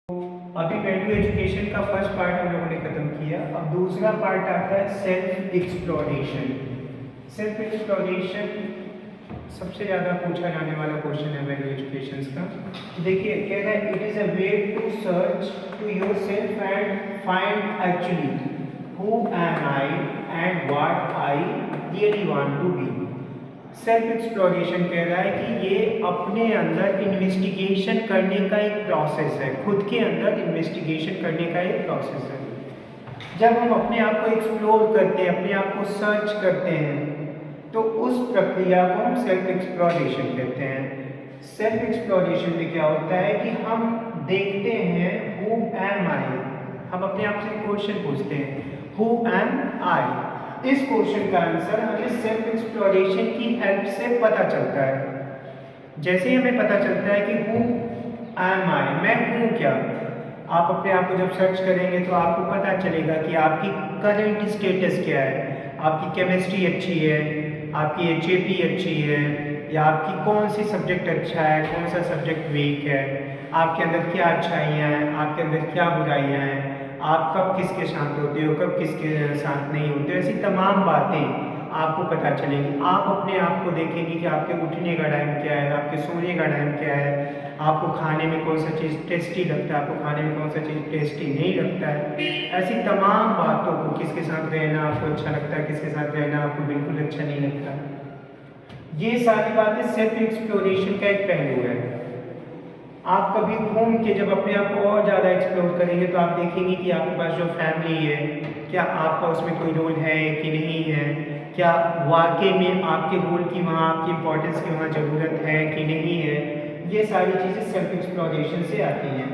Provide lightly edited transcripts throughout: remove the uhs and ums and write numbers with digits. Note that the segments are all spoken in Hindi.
अभी वैल्यू एजुकेशन का फर्स्ट पार्ट हम लोगों ने खत्म किया। अब दूसरा पार्ट आता है सेल्फ एक्सप्लोरेशन। सेल्फ एक्सप्लोरेशन सबसे ज़्यादा पूछा जाने वाला क्वेश्चन है वैल्यू एजुकेशन का। देखिए कह रहा है it is a way to search to your self and find actually who am I and what I really want to be. Self exploration कह रहा है कि ये अपने अंदर इन्वेस्टिगेशन करने का एक प्रोसेस है, खुद के अंदर इन्वेस्टिगेशन करने का एक प्रोसेस है। जब हम अपने आप को एक्सप्लोर करते हैं, अपने आप को सर्च करते हैं, तो उस प्रक्रिया को हम सेल्फ एक्सप्लोरेशन कहते हैं। सेल्फ एक्सप्लोरेशन में क्या होता है कि हम देखते हैं हु एम आई, हम अपने आप से क्वेश्चन पूछते हैं हु एम आई। इस क्वेश्चन का आंसर हमें सेल्फ एक्सप्लोरेशन की हेल्प से पता चलता है। जैसे ही हमें पता चलता है कि हु एम आई, मैं हूँ क्या, आप अपने आप को जब सर्च करेंगे तो आपको पता चलेगा कि आपकी करंट स्टेटस क्या है, आपकी केमिस्ट्री अच्छी है, आपकी HAP अच्छी है, या आपकी कौन सी सब्जेक्ट अच्छा है, कौन सा सब्जेक्ट वीक है, आपके अंदर क्या अच्छाइयाँ हैं, आपके अंदर क्या बुराइयाँ हैं, आप कब किसके साथ होते हो, कब किसके साथ नहीं होते, ऐसी तमाम बातें आपको पता चलेंगी। आप अपने आप को देखेंगे कि आपके उठने का टाइम क्या है, आपके सोने का टाइम क्या है, आपको खाने में कौन सा चीज़ टेस्टी लगता है, आपको खाने में कौन सा चीज़ टेस्टी नहीं लगता है। ऐसी तमाम बातों को, किसके साथ रहना आपको अच्छा लगता है, किसके साथ रहना आपको बिल्कुल अच्छा नहीं लगता, ये सारी बातें सेल्फ एक्सप्लोरेशन का एक पहलू है। आप कभी घूम के जब अपने आप को और ज़्यादा एक्सप्लोर करेंगे तो आप देखेंगे कि आपके पास जो फैमिली है, क्या आपका उसमें कोई रोल है कि नहीं है, क्या वाकई में आपके रोल की वहाँ, आपकी इम्पोर्टेंस की वहाँ ज़रूरत है कि नहीं है। ये सारी चीज़ें सेल्फ एक्सप्लोरेशन से आती हैं।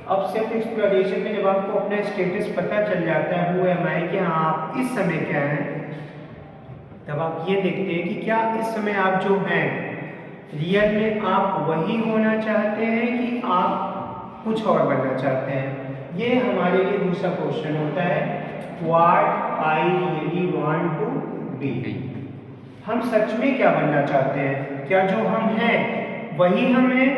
अब सेल्फ एक्सप्लोरेशन में जब आपको अपना स्टेटस पता चल जाता है हु एम आई, कि हाँ आप इस समय क्या हैं, तब आप ये देखते हैं कि क्या इस समय आप जो हैं रियल में आप वही होना चाहते हैं कि आप कुछ और बनना चाहते हैं। ये हमारे लिए दूसरा क्वेश्चन होता है, what I really want to be. हम सच में क्या बनना चाहते हैं, क्या जो हम हैं वही हम हैं,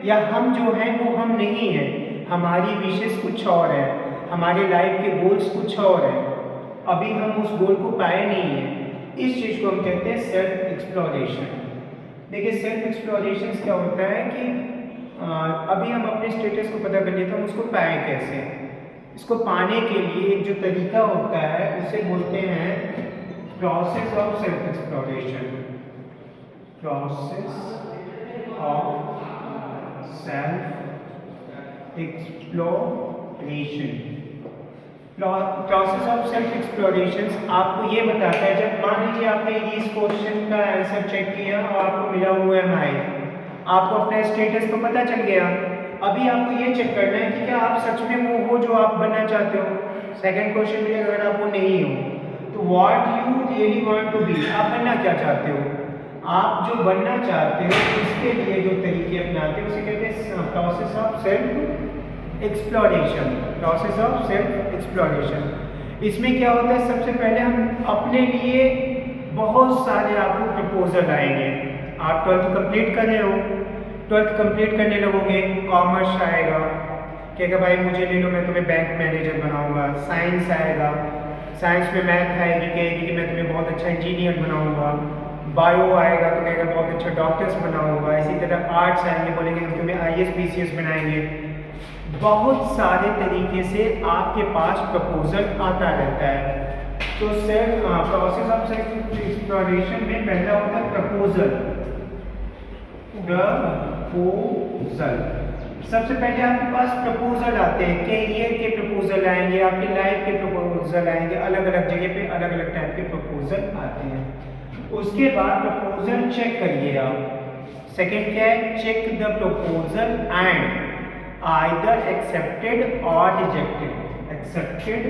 या हम जो हैं वो हम नहीं हैं, हमारी विशेष कुछ और है, हमारे लाइफ के गोल्स कुछ और हैं, अभी हम उस गोल को पाए नहीं हैं। इस चीज़ को हम कहते हैं सेल्फ एक्सप्लोरेशन। देखिए सेल्फ एक्सप्लोरेशन क्या होता है कि अभी हम अपने स्टेटस को पता कर लिए तो हम उसको पाए कैसे। इसको पाने के लिए एक जो तरीका होता है उसे बोलते हैं process of self exploration. Process of self exploration. Process of self exploration आपको ये बताता है, जब मान लीजिए आपने इस क्वेश्चन का आंसर चेक किया और आपको मिला हुआ है माई, आपको अपना स्टेटस तो पता चल गया। अभी आपको ये चेक करना है कि क्या आप सच में वो हो जो आप बनना चाहते हो। सेकंड क्वेश्चन में अगर आप वो नहीं हो तो what you really want to be, आप बनना क्या चाहते हो। आप जो बनना चाहते हो इसके लिए जो तरीके अपनाते हो उसे कहते हैं process of self exploration. Process of self exploration, इसमें क्या होता है, सबसे पहले हम अपने लिए बहुत सारे आपको प्रपोजल आएंगे। आप 12th कंप्लीट कर रहे हो, 12th कंप्लीट करने लगोगे, कॉमर्स आएगा, कहेगा भाई मुझे ले लो, मैं तुम्हें बैंक मैनेजर बनाऊंगा। साइंस आएगा, साइंस में मैथ आएगी, कहेगी कि मैं तुम्हें बहुत अच्छा इंजीनियर बनाऊंगा। बायो आएगा तो कहेगा बहुत अच्छा डॉक्टर्स बनाऊंगा। इसी तरह आर्ट्स आएंगे, बोलेंगे हम तुम्हें IAS PCS बनाएंगे। बहुत सारे तरीके से आपके पास प्रपोजल आता रहता है। तो self process of self exploration में पहला होता है प्रपोजल। प्रपोजल, सबसे पहले आपके पास प्रपोजल आते हैं, कैरियर के प्रपोजल आएंगे, आपके लाइफ के प्रपोजल आएंगे, अलग अलग जगह पे अलग अलग टाइप के प्रपोजल आते हैं। उसके बाद प्रपोजल चेक करिए आप। सेकंड क्या है, check the proposal and either accepted or rejected। accepted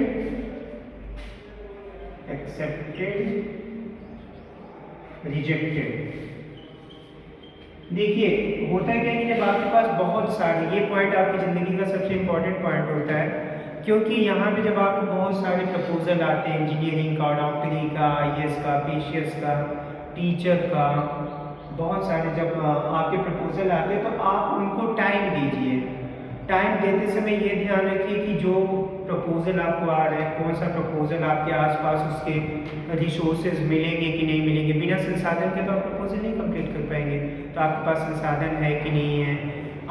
rejected। देखिए होता है क्या कि जब आपके पास बहुत सारे, ये पॉइंट आपकी ज़िंदगी का सबसे इम्पोर्टेंट पॉइंट होता है, क्योंकि यहाँ पे जब आपको बहुत सारे प्रपोजल आते हैं, इंजीनियरिंग का, डॉक्टरी का, IAS का, PCS का, टीचर का, बहुत सारे जब आपके प्रपोजल आते हैं तो आप उनको टाइम दीजिए। टाइम देते समय ये ध्यान रखिए कि जो प्रपोजल आपको आ रहा है, कौन सा प्रपोजल आपके आसपास उसके रिसोर्सेज मिलेंगे कि नहीं मिलेंगे। बिना संसाधन के तो आप प्रपोजल नहीं कंप्लीट कर पाएंगे। तो आपके पास संसाधन है कि नहीं है,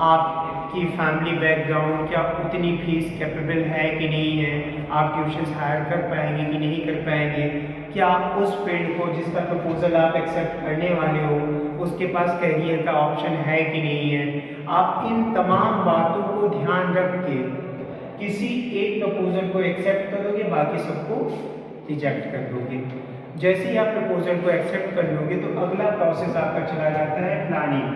आपकी फैमिली बैकग्राउंड क्या उतनी फीस कैपेबल है कि नहीं है, आप ट्यूशन हायर कर पाएंगे कि नहीं कर पाएंगे, क्या उस फील्ड को जिसका प्रपोजल आप एक्सेप्ट करने वाले हो उसके पास कैरियर का ऑप्शन है कि नहीं है। आप इन तमाम बातों को ध्यान रख के किसी एक प्रपोजल को एक्सेप्ट करोगे, बाकी सबको रिजेक्ट कर दोगे। जैसे ही आप प्रपोजल को एक्सेप्ट कर लोगे तो अगला प्रोसेस आपका चला जाता है प्लानिंग।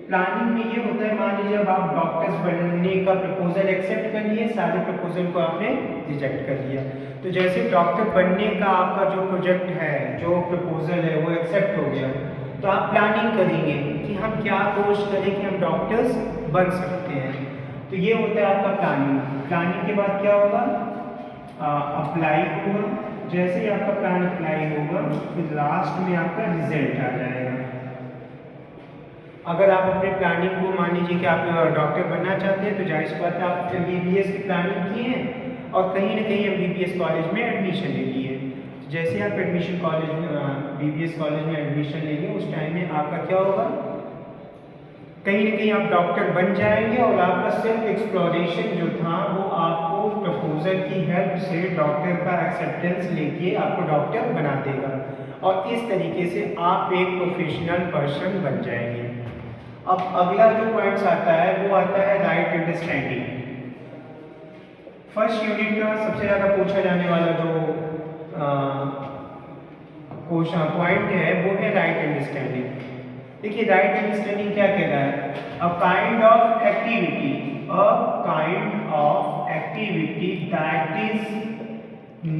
प्लानिंग में ये होता है, मान लीजिए अब आप डॉक्टर्स बनने का प्रपोजल एक्सेप्ट कर लिए, सारे प्रपोजल को आपने रिजेक्ट कर दिया। तो जैसे डॉक्टर बनने का आपका जो प्रोजेक्ट है, जो प्रपोजल है वो एक्सेप्ट हो गया, तो आप प्लानिंग करेंगे कि हम क्या कोर्स करें कि हम डॉक्टर्स बन सकते हैं। तो ये होता है आपका प्लानिंग। प्लानिंग के बाद क्या होगा, अप्लाई होगा। जैसे ही आपका प्लान अप्लाई होगा फिर लास्ट में आपका रिजल्ट आ जाएगा। अगर आप अपने प्लानिंग को, मान लीजिए कि आप डॉक्टर बनना चाहते हैं, तो जाहिर सी बात है आप MBBS की प्लानिंग की है और कहीं ना कहीं MBBS कॉलेज में एडमिशन ले लिए। जैसे आप एडमिशन कॉलेज में BBS कॉलेज में एडमिशन लेंगे, उस टाइम में आपका क्या होगा, कहीं ना कहीं आप डॉक्टर बन जाएंगे और आपका सेल्फ एक्सप्लोरेशन जो था वो आपको प्रपोजल की हेल्प से डॉक्टर का एक्सेप्टेंस लेके आपको डॉक्टर बना देगा और इस तरीके से आप एक प्रोफेशनल पर्सन बन जाएंगे। अब अगला जो पॉइंट्स आता है वो आता है राइट अंडरस्टैंडिंग। फर्स्ट यूनिट का सबसे ज़्यादा पूछा जाने वाला जो क्वेश्चन पॉइंट है वो है राइट अंडरस्टैंडिंग। देखिए राइट अंडरस्टैंडिंग क्या कह रहा है, a kind of activity that is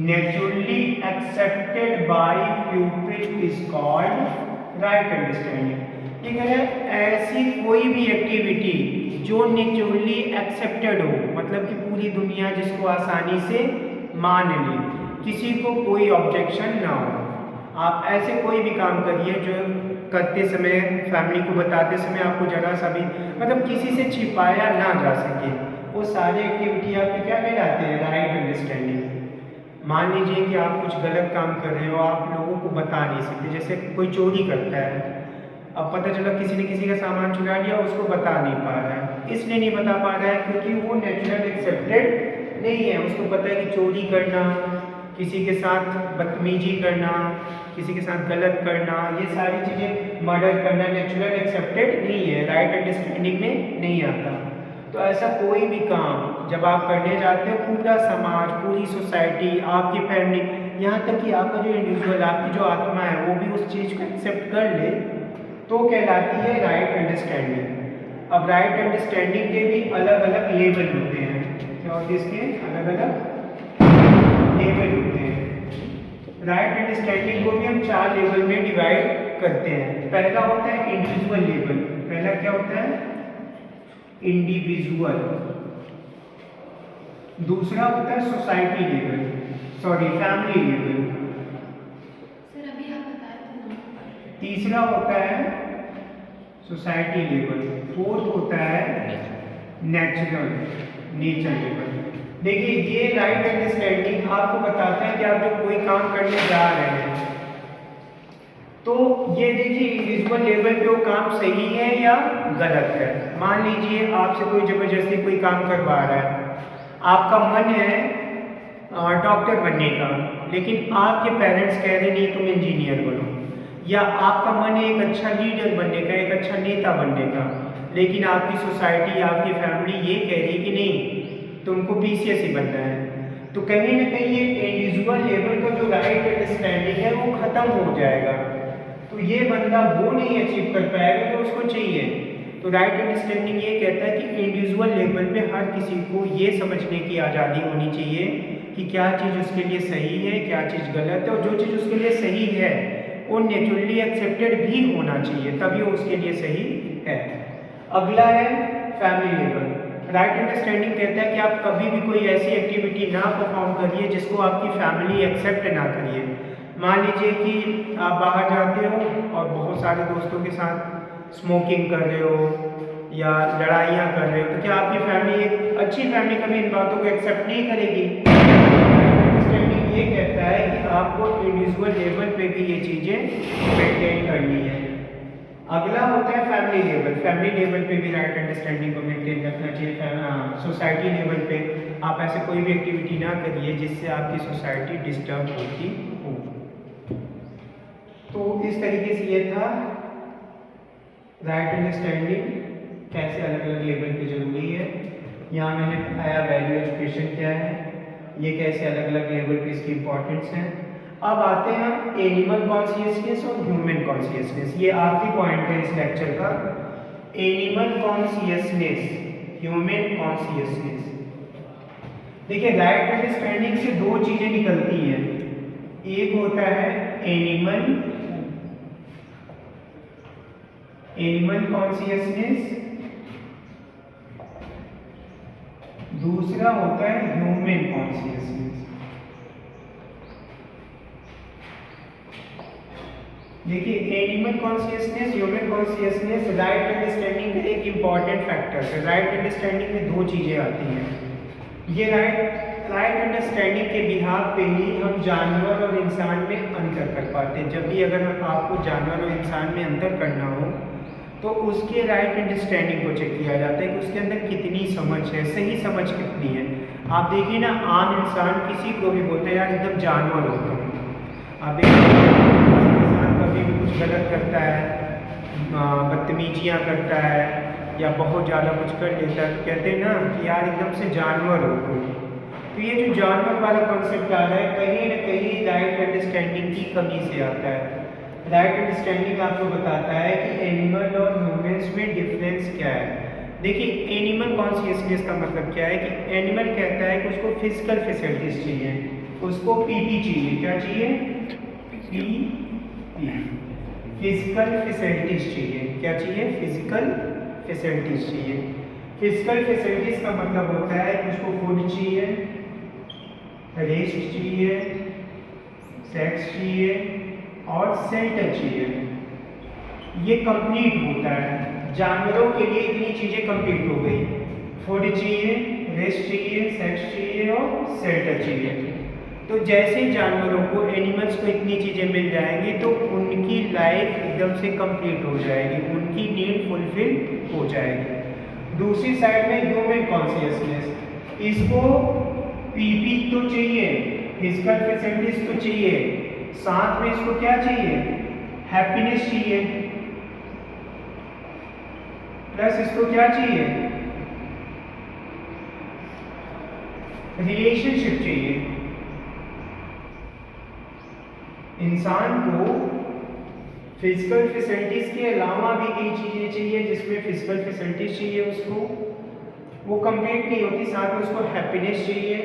naturally accepted by people is called right understanding. ये कह रहा है ऐसी कोई भी एक्टिविटी जो नेचुरली एक्सेप्टेड हो, मतलब कि पूरी दुनिया जिसको आसानी से मान ले, किसी को कोई ऑब्जेक्शन ना हो। आप ऐसे कोई भी काम करिए जो करते समय, फैमिली को बताते समय आपको जरा सा भी मतलब किसी से छिपाया ना जा सके, वो सारी एक्टिविटी आपके क्या कहलाते हैं, राइट अंडरस्टैंडिंग। मान लीजिए कि आप कुछ गलत काम कर रहे हो, आप लोगों को बता नहीं सकते, जैसे कोई चोरी करता है, अब पता चला किसी ने किसी का सामान चुरा लिया, उसको बता नहीं पा रहा है। इसलिए नहीं बता पा रहा है क्योंकि वो नेचुरल एक्सेप्टेड नहीं है। उसको पता है कि चोरी करना, किसी के साथ बदतमीजी करना, किसी के साथ गलत करना, ये सारी चीज़ें, मर्डर करना नेचुरल एक्सेप्टेड नहीं है, राइट अंडरस्टैंडिंग में नहीं आता। तो ऐसा कोई भी काम जब आप करने जाते हो, पूरा समाज, पूरी सोसाइटी, आपकी फैमिली, यहाँ तक कि आपका जो इंडिविजुअल, आपकी जो आत्मा है वो भी उस चीज़ को एक्सेप्ट कर ले तो कहलाती है राइट अंडरस्टैंडिंग। अब राइट अंडरस्टैंडिंग के भी अलग अलग लेवल होते हैं। क्या होते हैं इसके अलग अलग लेवल होते हैं। राइट अंडरस्टैंडिंग को भी हम 4 लेवल में डिवाइड करते हैं। पहला होता है इंडिविजुअल लेवल। पहला क्या होता है, इंडिविजुअल। दूसरा होता है सोसाइटी लेवल, फैमिली लेवल। तीसरा होता है सोसाइटी लेवल। फोर्थ होता है नेचर लेवल। देखिए ये राइट अंडरस्टैंडिंग आपको बताता है कि आप जब कोई काम करने जा रहे हैं तो ये देखिए इंडिविजुअल लेवल पे वो काम सही है या गलत है। मान लीजिए आपसे कोई जबरदस्ती कोई काम करवा रहा है, आपका मन है डॉक्टर बनने का, लेकिन आपके पेरेंट्स कह रहे नहीं तुम इंजीनियर बनो, या आपका मन है एक अच्छा लीडर बनने का, एक अच्छा नेता बनने का, लेकिन आपकी सोसाइटी, आपकी फैमिली ये कह रही कि नहीं तुमको PCS ही बनना है। तो कहीं ना कहीं ये इंडिविजुअल लेवल का जो राइट अंडरस्टैंडिंग है वो खत्म हो जाएगा। तो ये बंदा वो नहीं अचीव कर पाएगा जो उसको चाहिए। तो राइट अंडरस्टैंडिंग ये कहता है कि इंडिविजुअल लेवल पे हर किसी को ये समझने की आज़ादी होनी चाहिए कि क्या चीज़ उसके लिए सही है, क्या चीज़ गलत है, और जो चीज़ उसके लिए सही है वो नेचुरली एक्सेप्टेड भी होना चाहिए, तभी वो उसके लिए सही है। अगला है फैमिली लेवल। राइट अंडरस्टैंडिंग कहता है कि आप कभी भी कोई ऐसी एक्टिविटी ना परफॉर्म करिए जिसको आपकी फैमिली एक्सेप्ट ना करिए। मान लीजिए कि आप बाहर जाते हो और बहुत सारे दोस्तों के साथ स्मोकिंग कर रहे हो या लड़ाइयाँ कर रहे हो, तो क्या आपकी फैमिली, एक अच्छी फैमिली कभी इन बातों को एक्सेप्ट नहीं करेगी? अंडरस्टैंडिंग ये कहता है कि आपको इंडिविजुअल लेवल पे भी ये चीज़ें मेंटेन करनी है। अगला होता है फैमिली लेवल। फैमिली लेवल पे भी राइट अंडरस्टैंडिंग को मेंटेन रखना चाहिए। सोसाइटी लेवल पे आप ऐसे कोई भी एक्टिविटी ना करिए जिससे आपकी सोसाइटी डिस्टर्ब होती हो। तो इस तरीके से ये था राइट अंडरस्टैंडिंग कैसे अलग अलग लेवल पे जरूरी है। यहाँ मैंने बताया वैल्यू एजुकेशन क्या है, ये कैसे अलग अलग लेवल पे इसकी इंपॉर्टेंस है। अब आते हैं हम एनिमल कॉन्शियसनेस और ह्यूमन कॉन्शियसनेस। ये आखिरी पॉइंट है इस लेक्चर का, एनिमल कॉन्शियसनेस, ह्यूमन कॉन्शियसनेस। देखिए राइट अंडरस्टैंडिंग से दो चीजें निकलती हैं, एक होता है एनिमल कॉन्शियसनेस, दूसरा होता है ह्यूमन कॉन्शियसनेस। देखिए animal consciousness, human consciousness right understanding का एक इंपॉर्टेंट फैक्टर है। राइट अंडरस्टैंडिंग में दो चीजें आती हैं। ये राइट अंडरस्टैंडिंग के बिहाफ पे ही हम जानवर और इंसान में अंतर कर पाते हैं। जब भी अगर आपको जानवर और इंसान में अंतर करना हो तो उसके राइट अंडरस्टैंडिंग को चेक किया जाता है कि उसके अंदर कितनी समझ है, सही समझ कितनी है। आप देखिए ना, आम इंसान किसी को भी बोलते हैं यार एकदम जानवर हो तुम। आप देखिए इंसान कभी भी कुछ गलत करता है, बदतमीजियाँ करता है या बहुत ज़्यादा कुछ कर लेता है तो कहते हैं ना कि यार एकदम से जानवर हो तुम। तो ये जो जानवर वाला कॉन्सेप्ट आ रहा है कहीं ना कहीं राइट अंडरस्टैंडिंग की कमी से आता है। राइट अंडरस्टैंडिंग आपको बताता है कि एनिमल और ह्यूमंस में डिफरेंस क्या है। देखिए एनिमल कॉन्शियसनेस का मतलब क्या है कि एनिमल कहता है कि उसको फिजिकल फैसिलिटीज चाहिए, उसको पीपी चाहिए। क्या चाहिए? पीपी, फिजिकल फैसिलिटीज चाहिए। क्या चाहिए? फिजिकल फैसिलिटीज चाहिए। फिजिकल फैसिलिटीज का मतलब होता है कि उसको फूड चाहिए, रेस्ट चाहिए, सेक्स चाहिए और शेल्टर चाहिए। ये कंप्लीट होता है। जानवरों के लिए इतनी चीज़ें कंप्लीट हो गई, फूड चाहिए, रेस्ट चाहिए, सेक्स चाहिए और शेल्टर चाहिए। तो जैसे जानवरों को, एनिमल्स को इतनी चीज़ें मिल जाएंगी तो उनकी लाइफ एकदम से कंप्लीट हो जाएगी, उनकी नीड फुलफिल हो जाएगी। दूसरी साइड में ह्यूमन कॉन्शियसनेस, इसको पीपी तो चाहिए, फिजिकल फैसिलिटीज तो चाहिए, साथ में इसको क्या चाहिए? हैप्पीनेस चाहिए, प्लस इसको क्या चाहिए? रिलेशनशिप चाहिए। इंसान को फिजिकल फैसिलिटीज के अलावा भी कई चीज़ें चाहिए, जिसमें फिजिकल फैसिलिटीज चाहिए उसको, वो कंप्लीट नहीं होती, साथ में उसको हैप्पीनेस चाहिए,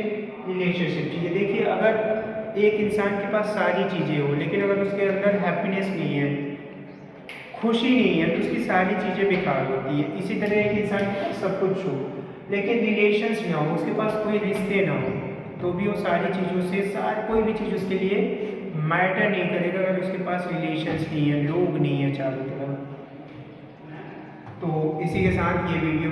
रिलेशनशिप चाहिए। देखिए अगर एक इंसान के पास सारी चीज़ें हो लेकिन अगर उसके अंदर हैप्पीनेस नहीं है, खुशी नहीं है, तो उसकी सारी चीज़ें बेकार होती है। इसी तरह एक इंसान के पास सब कुछ हो लेकिन रिलेशंस ना हो, उसके पास कोई रिश्ते ना हो, तो भी वो सारी चीज़ों से कोई भी चीज़ उसके लिए मैटर नहीं करेगा अगर उसके पास रिलेशंस नहीं है, लोग नहीं है चारों तरफ। तो इसी के साथ ये वीडियो